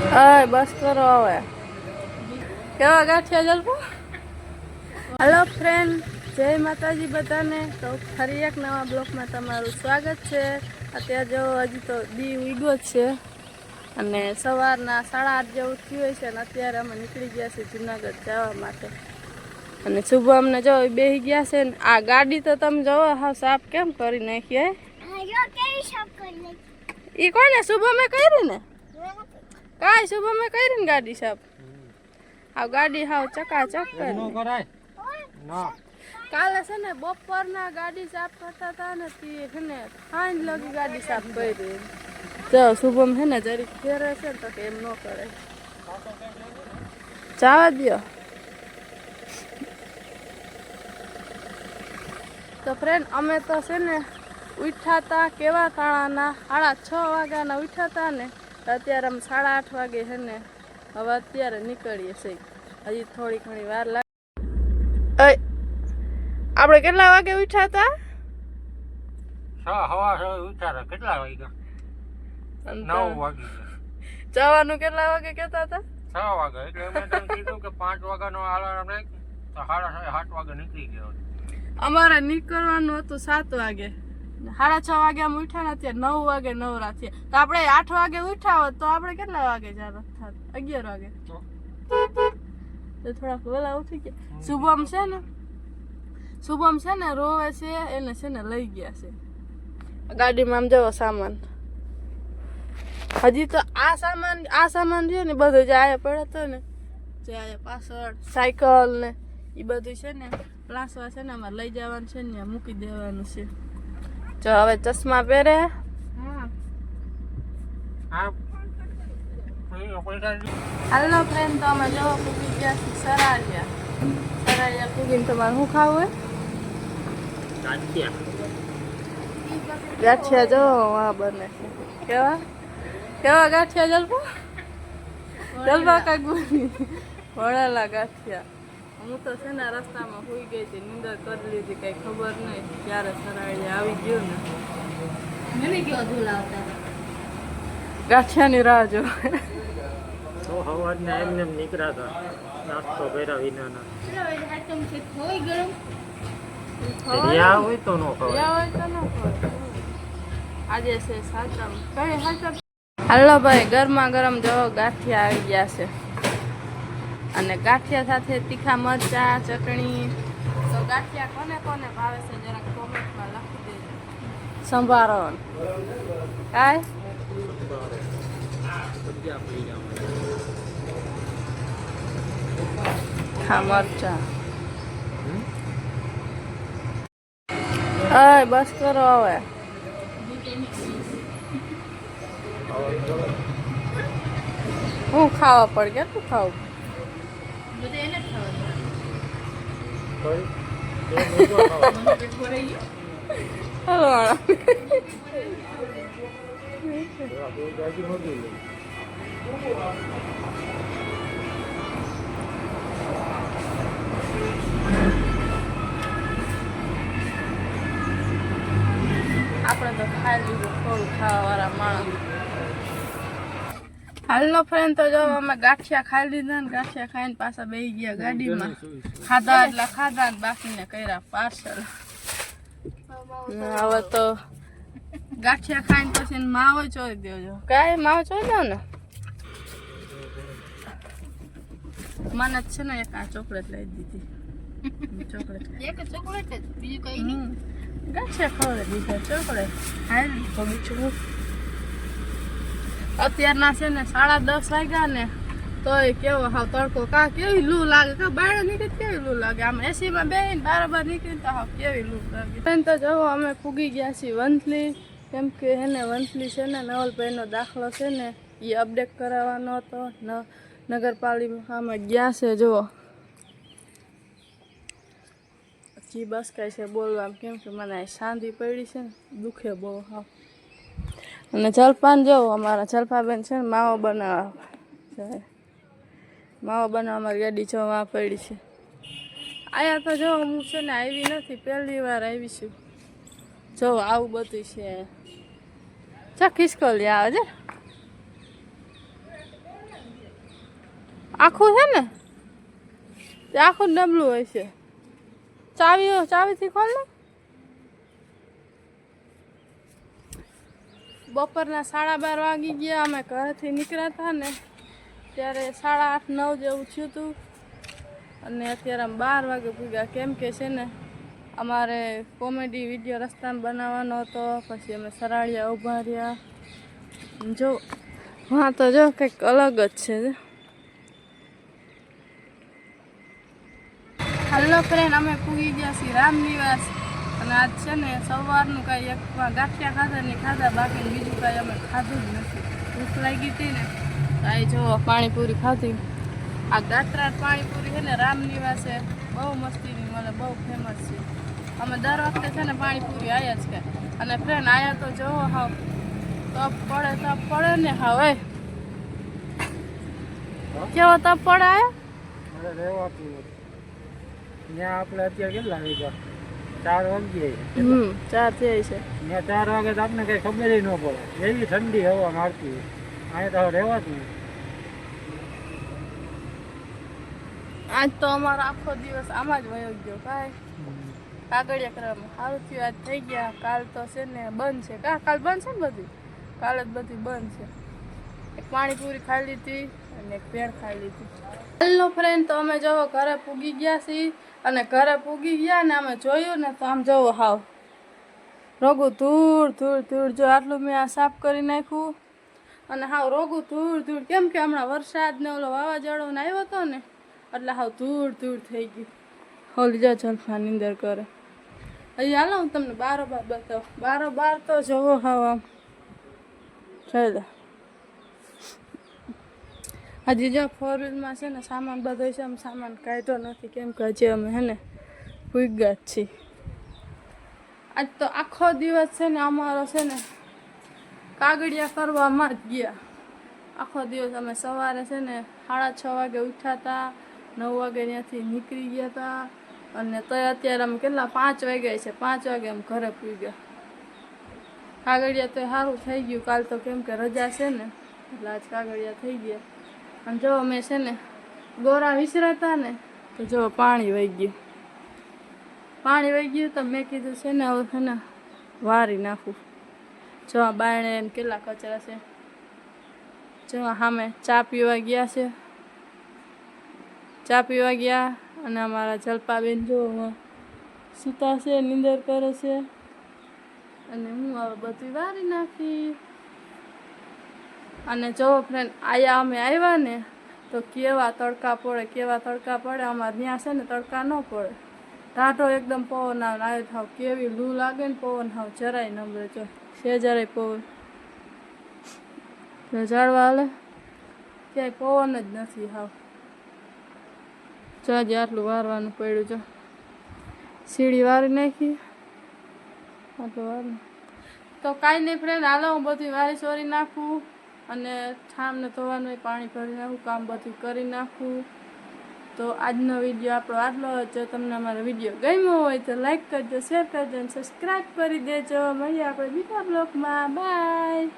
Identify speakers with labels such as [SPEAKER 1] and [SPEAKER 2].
[SPEAKER 1] હા બસ કરો હવે. કેવા ગાંઠિયા જલપો. હેલો ફ્રેન્ડ, જય માતાજી બધાને. તો ફરી એક નવા બ્લોગમાં તમારું સ્વાગત છે. અત્યારે જો હજી તો દી ઉગ્યો જ છે અને સવારના 8:30 જેવું થયું હોય છે અને અત્યારે અમે નીકળી ગયા છીએ જુનાગઢ જવા માટે. અને શુભ અમને જો બેસી ગયા છે ને આ ગાડી તો તમે જોવો હાવ સાફ કેમ કરી નાખી. એ કોને શુભ અમે કરી ને કાંઈ શુભ અમે કરી ને ગાડી સાફ. આ ગાડી હાવ ચકાચક કરી. કાલે છે ને બપોરના ગાડી સાફ કરતા હતા ને તે છે ને સાંજ લગી ગાડી સાફ કરી. જો શુભમ છે ને જરીક ફેરે છે ને તો કે એમ ન કરે. જવા દો. તો ફ્રેન્ડ અમે તો છે ને ઉઠ્યા હતા કેવા તાણાના 6:30 વાગ્યાના ઉઠ્યા હતા ને અત્યારે અમે 8:30 વાગે છે ને હવે અત્યારે નીકળીએ છીએ. હજી થોડી ઘણી વાર લાગે. આપણે કેટલા વાગે ઉઠ્યા હતા?
[SPEAKER 2] 6:15 કેટલા વાગ્યા? 9 વાગે.
[SPEAKER 1] જવાનું કેટલા વાગે કહેતા હતા?
[SPEAKER 2] 6 વાગે. એટલે મેં તને કીધું કે 5 વાગ્યાનો અલાર્મ રાખ તો 7:30 વાગે નીકળી ગયો.
[SPEAKER 1] અમારે નીકળવાનું હતું 7 વાગે. 6:30 વાગે અમે ઉઠ્યા ને અત્યારે 9 વાગે નવરા થયા. તો આપણે 8 વાગે ઉઠ્યા હોત તો આપણે કેટલા વાગે જતા? 11 વાગે. તો થોડાક વહેલા ઉઠી ગયા. શુભમ છે ને રોવે છે, એને છે ને લઈ ગયા છે ગાડીમાં. આમ જવો સામાન હજી તો આ સામાન છે ને બધું જે આયા પડ્યો હતો ને જે આયા પાછળ સાયકલ ને એ બધું છે ને પ્લાસવા છે ને અમારે લઈ જવાનું છે ને મૂકી દેવાનું છે. જો હવે ચશ્મા પહેરે. હાલો ફ્રેન્ડ, તો અમે જો પૂગી ગયા છીએ સરાળિયા પૂગીને તમારે શું ખાવું હોય? ગાંઠિયા જો વાહ બને છે. કેવા ગાંઠિયા જલપા કાંઈક બની વળેલા ગાંઠિયા. હું તો છે ને રસ્તામાં સુઈ ગઈ હતી, નીંદર કરી લીધી, કઈ ખબર નહીં ક્યારે સરાળિયા આવી ગયું ને. મને કેવો ધૂલાવતા ગાંઠિયાની રાહ જો.
[SPEAKER 2] તો હવારના એમને નીકળ્યા હતા નાસ્તો કર્યા વિનાના. હોય તો નો ખવાય.
[SPEAKER 1] આજે છે સાતમ. કઈ સાતમ? હાલો ભાઈ, ગરમા ગરમ જો ગાંઠિયા આવી ગયા છે અને ગાંઠિયા સાથે તીખા મરચા ચટણી. તો ગાંઠિયા કોને કોને ભાવે છે જરાક કોમેન્ટમાં લખી દેજો. સંભારો કાંઈ હા મરચા. અય બસ કરો હવે. હું ખાવા પડ કેટલું ખાવું? આપણે તો ખાઈ લીધું થોડું ખાવા વાળા માણસ. હાલનો ફ્રેન્ડ તો જો અમે ગાંઠિયા ખાઈ લીધા ને ગાંઠિયા ખાઈને પાછા બેસી ગયા ગાડીમાં. ખાધા એટલે ખાધા ને બાકીને કર્યા પાર્સલ. હવે તો ગાંઠિયા ખાઈને પછી માવો ચોરી દેજો. કાંઈ માવો ચોરી દો ને. મને છે ને એક આ ચોકલેટ લઈ દીધી. ચોકલેટ બીજું કઈ નહીં. ગાંઠિયા ખવડાવી દીધા ચોકલેટ. હાલ બીજું અત્યારના છે ને 10:30 વાગ્યા ને તોય કેવો હાવ તડકો. કેવી લૂ લાગે. બહાર નીકળી કેવી લૂ લાગે. આમ એસીમાં બેસીને બરાબર નીકળી તો હાવ કેવી લૂ લાગે. તો જો અમે પૂગી ગયા છીએ વંથલી. કેમ કે એને વંથલી છે ને નવલભાઈનો દાખલો છે ને એ અપડેટ કરાવવાનો હતો. નગરપાલિકામાં ગયા છે. જુઓ જી બસ કાંઈ છે બોલવા. કેમ કે મને શાંતિ પડી છે ને દુખે બહુ હાવ. અને જલપાન જો અમારા જલપાબેન છે ને માવો બનાવવા અમારી ગાડી જોવા પડી છે. આયા તો જો હું છે ને આવી નથી, પહેલી વાર આવી છું. જો આવું બધું છે. ચા ખિસકોલી આવે છે. આખું છે ને તે આખું ડબલું હોય છે. ચાવીથી ખોલ ને. બપોરના 12:30 વાગી ગયા. અમે ઘરેથી નીકળ્યા હતા ને ત્યારે 8:30-9 જેવું થયું હતું અને અત્યારે અમે 12 વાગે પૂગ્યા. કેમ કે છે ને અમારે કોમેડી વિડીયો રસ્તામાં બનાવવાનો હતો. પછી અમે સરાળિયા ઊભા રહ્યા. જો હા તો જો કંઈક અલગ જ છે. હલો ફ્રેન્ડ, અમે પૂગી ગયા છીએ રામનિવાસ અને આજ છે ને સવારનું કાંઈ એક ગાંઠિયા ખાધા નહીં ખાધા, બાકી બીજું કાંઈ અમે ખાધું જ નથી. ભૂખ લાગી હતી ને તો આ જો પાણીપુરી ખાધી. આ ગાંઠરાટ પાણીપુરી છે ને રામનિવાસે બહુ મસ્તીની મળે, બહુ ફેમસ છે. અમે દર વખતે છે ને પાણીપુરી આવ્યા જ કે. અને ફ્રેન્ડ આયા તો જોવો હાવ તપ પડે ને હવે કેવો તપ પડે આયા.
[SPEAKER 2] ત્યાં આપણે અત્યારે કેટલા વાગ્યા? 4 વાગ્યે.
[SPEAKER 1] 4 થઈ છે.
[SPEAKER 2] ત્યાં 4 વાગે તો આપણે કઈ ખબર ન પડે, એવી ઠંડી હવા મારતી હોય. અહીંયા તો રહેવાતું નહીં.
[SPEAKER 1] આજ તો અમારો આખો દિવસ આમાં જ વયો ગયો. કાંઈ કાગળિયા કરવામાં સારું થયું. આજ થઈ ગયા. કાલ તો છે ને બંધ છે. કાલ બંધ છે ને બધી? કાલ જ બધી બંધ છે. એક પાણીપુરી ખાઈ લીધી અને એક ભેળ ખાઈ લીધી. હેલો ફ્રેન્ડ, તો અમે જો ઘરે પૂગી ગયા છીએ અને ઘરે પૂગી ગયા ને અમે જોયું ને તો આમ જોવો હાવ રોગું ધૂળ જો આટલું મેં આ સાફ કરી નાખ્યું અને હાવ રોગું ધૂળ. કેમ કે હમણાં વરસાદ ને ઓલો વાવાઝોડો ને આવ્યો હતો ને એટલે હાવ ધૂળ થઈ ગયું. હોલી જો જલફાની અંદર કરે. અહીં હાલો હું તમને બારોબાર બતાવું. બારોબાર તો જોવો હાવ આમ ચાલો. હજી જો 4 વ્હીલમાં છે ને સામાન બધો છે. અમે સામાન કાઢ્યો નથી કેમ કે હજી અમે હે ને પૂગ્યા જ છીએ. આજ તો આખો દિવસ છે ને અમારો છે ને કાગળિયા કરવામાં જ ગયા. આખો દિવસ અમે સવારે છે ને 6:30 વાગે ઉઠ્યા હતા, 9 વાગે ત્યાંથી નીકળી ગયા હતા અને તો અત્યારે અમે કેટલા 5 વાગ્યા છે. 5 વાગે અમે ઘરે પૂગ્યા. કાગળિયા તો સારું થઈ ગયું. કાલ તો કેમ કે રજા છે ને એટલે આજ કાગળિયા થઈ ગયા. અને જો અમે છે ને ગોરા વિસરાતા ને તો જો પાણી વહી ગયું તો મેં કીધું છે ને હવે છે ને વારી નાખું. જો બાયણે કેટલા કચરા છે. જો સામે ચા પીવા ગયા અને અમારા જલપાબેન જો સૂતા છે, નીંદર કરે છે અને હું હવે બધું વારી નાખી. અને જો ફ્રેન્ડ અમે આવ્યા ને તો કેવા તડકા પડે. અમારે ત્યાં છે ને તડકા ન પડે, ટાઢો એકદમ પવન આવે થાવ કેવી લૂ લાગે ને પવન હાવ જરાય નબળે. જો છે જરાય પવન ઝાડવા હાલે ક્યાંય પવન જ નથી હાવ. જો હજી આટલું વારવાનું પડ્યું. જો સીડી વારી નાખી આટલું વારું. તો કાંઈ નહીં ફ્રેન્ડ, હાલો હું બધી વારી સોરી નાખું અને ઠામને ધોવાનું પાણી ભરી નાખું, કામ બધું કરી નાખું. તો આજનો વિડીયો આપણો આટલો. જો તમને અમારો વિડીયો ગમ્યો હોય તો લાઈક કરજો, શેર કરજો અને સબસ્ક્રાઈબ કરી દેજો. મળીએ આપણે બીજા બ્લોગમાં. બાય.